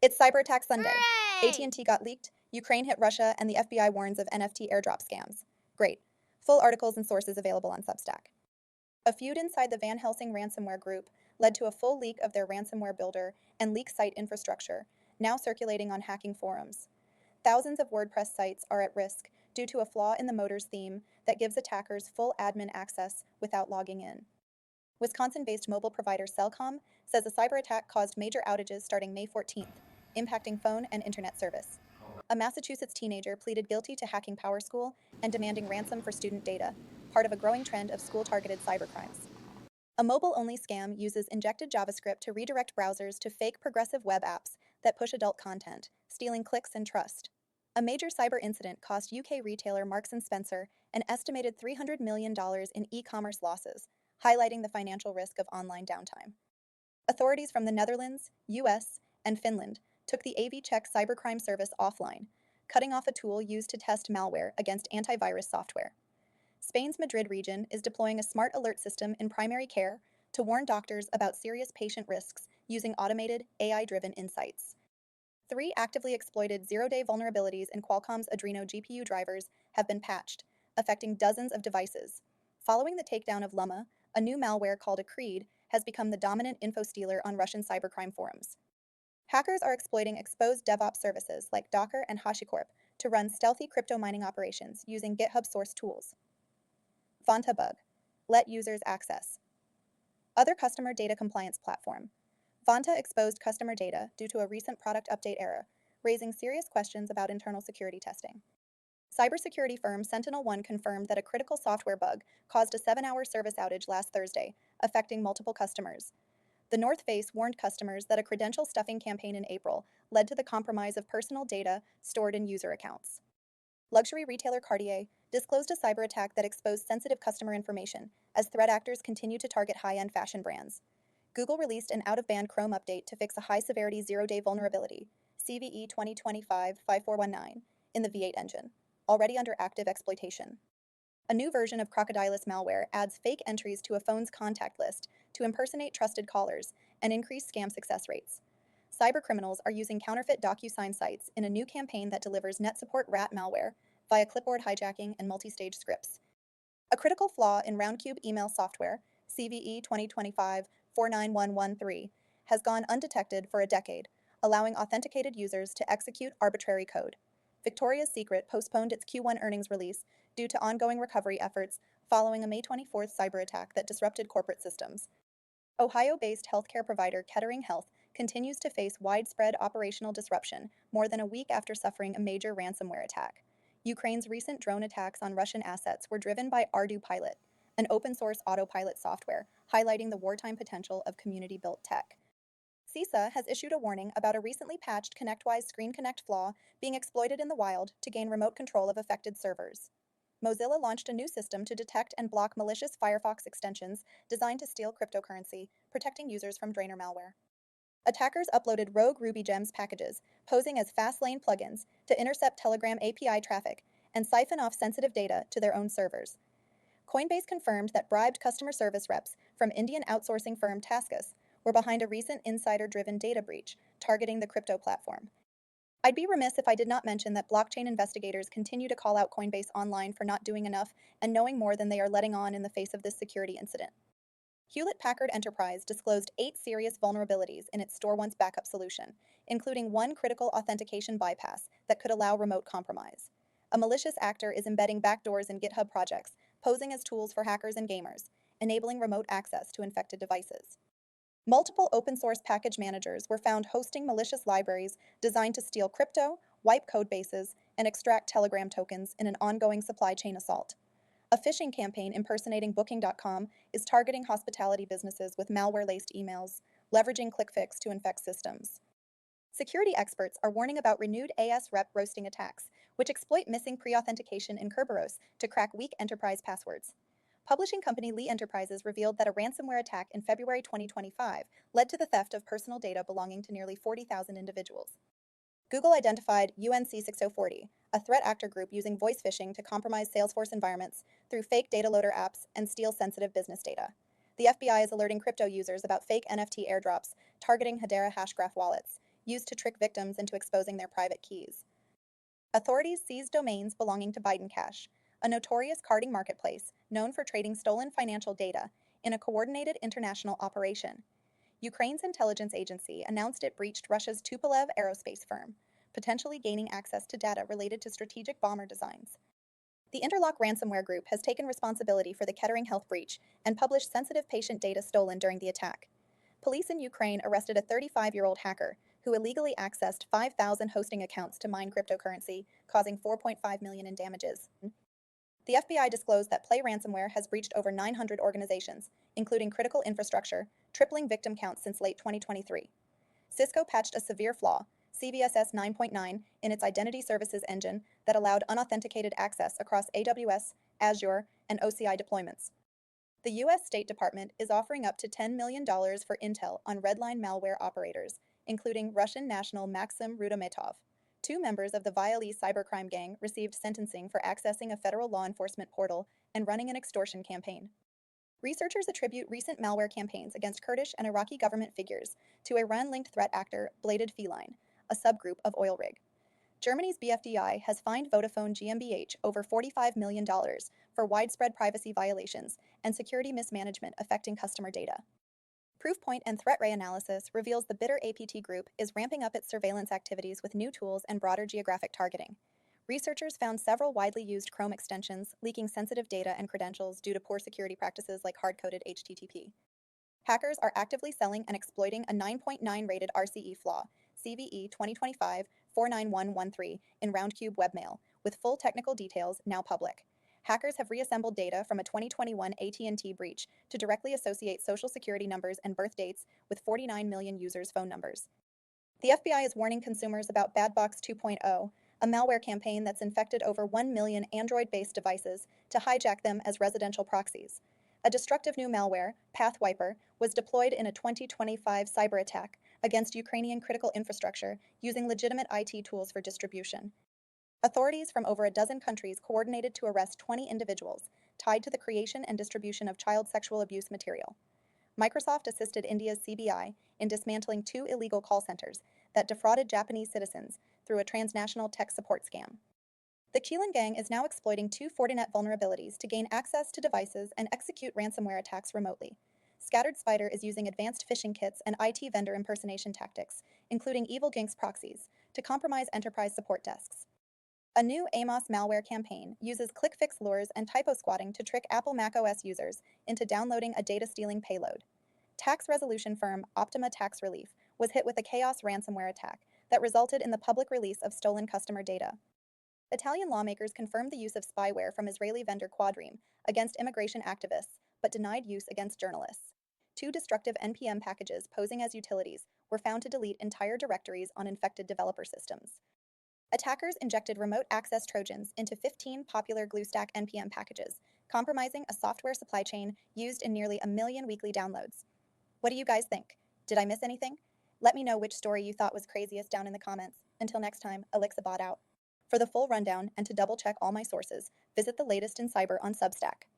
It's Cyber Attack Sunday. Hooray! AT&T got leaked, Ukraine hit Russia, and the FBI warns of NFT airdrop scams. Great. Full articles and sources available on Substack. A feud inside the Van Helsing ransomware group led to a full leak of their ransomware builder and leak site infrastructure, now circulating on hacking forums. Thousands of WordPress sites are at risk due to a flaw in the Motors theme that gives attackers full admin access without logging in. Wisconsin-based mobile provider Cellcom says a cyber attack caused major outages starting May 14th, impacting phone and internet service. A Massachusetts teenager pleaded guilty to hacking PowerSchool and demanding ransom for student data, part of a growing trend of school-targeted cybercrimes. A mobile-only scam uses injected JavaScript to redirect browsers to fake progressive web apps that push adult content, stealing clicks and trust. A major cyber incident cost UK retailer Marks & Spencer an estimated $300 million in e-commerce losses, highlighting the financial risk of online downtime. Authorities from the Netherlands, US, and Finland took the AV-Check cybercrime service offline, cutting off a tool used to test malware against antivirus software. Spain's Madrid region is deploying a smart alert system in primary care to warn doctors about serious patient risks using automated, AI-driven insights. 3 actively exploited zero-day vulnerabilities in Qualcomm's Adreno GPU drivers have been patched, affecting dozens of devices. Following the takedown of Luma, a new malware called a Creed has become the dominant info stealer on Russian cybercrime forums. Hackers are exploiting exposed DevOps services like Docker and HashiCorp to run stealthy crypto mining operations using GitHub source tools. Vanta bug. Let users access. Other customer data compliance platform. Vanta exposed customer data due to a recent product update error, raising serious questions about internal security testing. Cybersecurity firm SentinelOne confirmed that a critical software bug caused a 7-hour service outage last Thursday, affecting multiple customers. The North Face warned customers that a credential stuffing campaign in April led to the compromise of personal data stored in user accounts. Luxury retailer Cartier disclosed a cyber attack that exposed sensitive customer information as threat actors continue to target high-end fashion brands. Google released an out-of-band Chrome update to fix a high-severity zero-day vulnerability, CVE 2025-5419, in the V8 engine, already under active exploitation. A new version of Crocodilus malware adds fake entries to a phone's contact list to impersonate trusted callers and increase scam success rates. Cybercriminals are using counterfeit DocuSign sites in a new campaign that delivers net support rat malware via clipboard hijacking and multi-stage scripts. A critical flaw in Roundcube email software, CVE 2025-49113, has gone undetected for a decade, allowing authenticated users to execute arbitrary code. Victoria's Secret postponed its Q1 earnings release due to ongoing recovery efforts following a May 24th cyber attack that disrupted corporate systems. Ohio-based healthcare provider Kettering Health continues to face widespread operational disruption more than a week after suffering a major ransomware attack. Ukraine's recent drone attacks on Russian assets were driven by Ardu Pilot, an open-source autopilot software highlighting the wartime potential of community-built tech. CISA has issued a warning about a recently patched ConnectWise Screen Connect flaw being exploited in the wild to gain remote control of affected servers. Mozilla launched a new system to detect and block malicious Firefox extensions designed to steal cryptocurrency, protecting users from drainer malware. Attackers uploaded rogue Ruby Gems packages, posing as Fastlane plugins, to intercept Telegram API traffic and siphon off sensitive data to their own servers. Coinbase confirmed that bribed customer service reps from Indian outsourcing firm Taskus were behind a recent insider-driven data breach targeting the crypto platform. I'd be remiss if I did not mention that blockchain investigators continue to call out Coinbase online for not doing enough and knowing more than they are letting on in the face of this security incident. Hewlett-Packard Enterprise disclosed 8 serious vulnerabilities in its StoreOnce backup solution, including one critical authentication bypass that could allow remote compromise. A malicious actor is embedding backdoors in GitHub projects, posing as tools for hackers and gamers, enabling remote access to infected devices. Multiple open-source package managers were found hosting malicious libraries designed to steal crypto, wipe code bases, and extract Telegram tokens in an ongoing supply chain assault. A phishing campaign impersonating Booking.com is targeting hospitality businesses with malware-laced emails, leveraging ClickFix to infect systems. Security experts are warning about renewed AS-rep roasting attacks, which exploit missing pre-authentication in Kerberos to crack weak enterprise passwords. Publishing company Lee Enterprises revealed that a ransomware attack in February 2025 led to the theft of personal data belonging to nearly 40,000 individuals. Google identified UNC6040, a threat actor group using voice phishing to compromise Salesforce environments through fake data loader apps and steal sensitive business data. The FBI is alerting crypto users about fake NFT airdrops targeting Hedera Hashgraph wallets, used to trick victims into exposing their private keys. Authorities seized domains belonging to Biden Cash, a notorious carding marketplace known for trading stolen financial data in a coordinated international operation. Ukraine's intelligence agency announced it breached Russia's Tupolev aerospace firm, potentially gaining access to data related to strategic bomber designs. The Interlock ransomware group has taken responsibility for the Kettering Health breach and published sensitive patient data stolen during the attack. Police in Ukraine arrested a 35-year-old hacker who illegally accessed 5,000 hosting accounts to mine cryptocurrency, causing $4.5 million in damages. The FBI disclosed that Play Ransomware has breached over 900 organizations, including critical infrastructure, tripling victim counts since late 2023. Cisco patched a severe flaw, CVSS 9.9, in its identity services engine that allowed unauthenticated access across AWS, Azure, and OCI deployments. The U.S. State Department is offering up to $10 million for intel on redline malware operators, including Russian national Maxim Rudometov. Two members of the Vialese cybercrime gang received sentencing for accessing a federal law enforcement portal and running an extortion campaign. Researchers attribute recent malware campaigns against Kurdish and Iraqi government figures to Iran-linked threat actor Bladed Feline, a subgroup of Oil Rig. Germany's BFDI has fined Vodafone GmbH over $45 million for widespread privacy violations and security mismanagement affecting customer data. Proofpoint and ThreatRay analysis reveals the Bitter APT group is ramping up its surveillance activities with new tools and broader geographic targeting. Researchers found several widely used Chrome extensions leaking sensitive data and credentials due to poor security practices like hard-coded HTTP. Hackers are actively selling and exploiting a 9.9 rated RCE flaw, CVE 2025-49113, in Roundcube webmail, with full technical details now public. Hackers have reassembled data from a 2021 AT&T breach to directly associate social security numbers and birth dates with 49 million users' phone numbers. The FBI is warning consumers about BadBox 2.0, a malware campaign that's infected over 1 million Android-based devices to hijack them as residential proxies. A destructive new malware, Pathwiper, was deployed in a 2025 cyber attack against Ukrainian critical infrastructure using legitimate IT tools for distribution. Authorities from over a dozen countries coordinated to arrest 20 individuals tied to the creation and distribution of child sexual abuse material. Microsoft assisted India's CBI in dismantling 2 illegal call centers that defrauded Japanese citizens through a transnational tech support scam. The Keelan gang is now exploiting 2 Fortinet vulnerabilities to gain access to devices and execute ransomware attacks remotely. Scattered Spider is using advanced phishing kits and IT vendor impersonation tactics, including evil Ginks proxies, to compromise enterprise support desks. A new AMOS malware campaign uses click-fix lures and typo squatting to trick Apple macOS users into downloading a data-stealing payload. Tax resolution firm Optima Tax Relief was hit with a chaos ransomware attack that resulted in the public release of stolen customer data. Italian lawmakers confirmed the use of spyware from Israeli vendor Quadream against immigration activists, but denied use against journalists. 2 destructive NPM packages posing as utilities were found to delete entire directories on infected developer systems. Attackers injected remote access Trojans into 15 popular GlueStack NPM packages, compromising a software supply chain used in nearly 1 million weekly downloads. What do you guys think? Did I miss anything? Let me know which story you thought was craziest down in the comments. Until next time, Alixabot out. For the full rundown and to double check all my sources, visit the latest in cyber on Substack.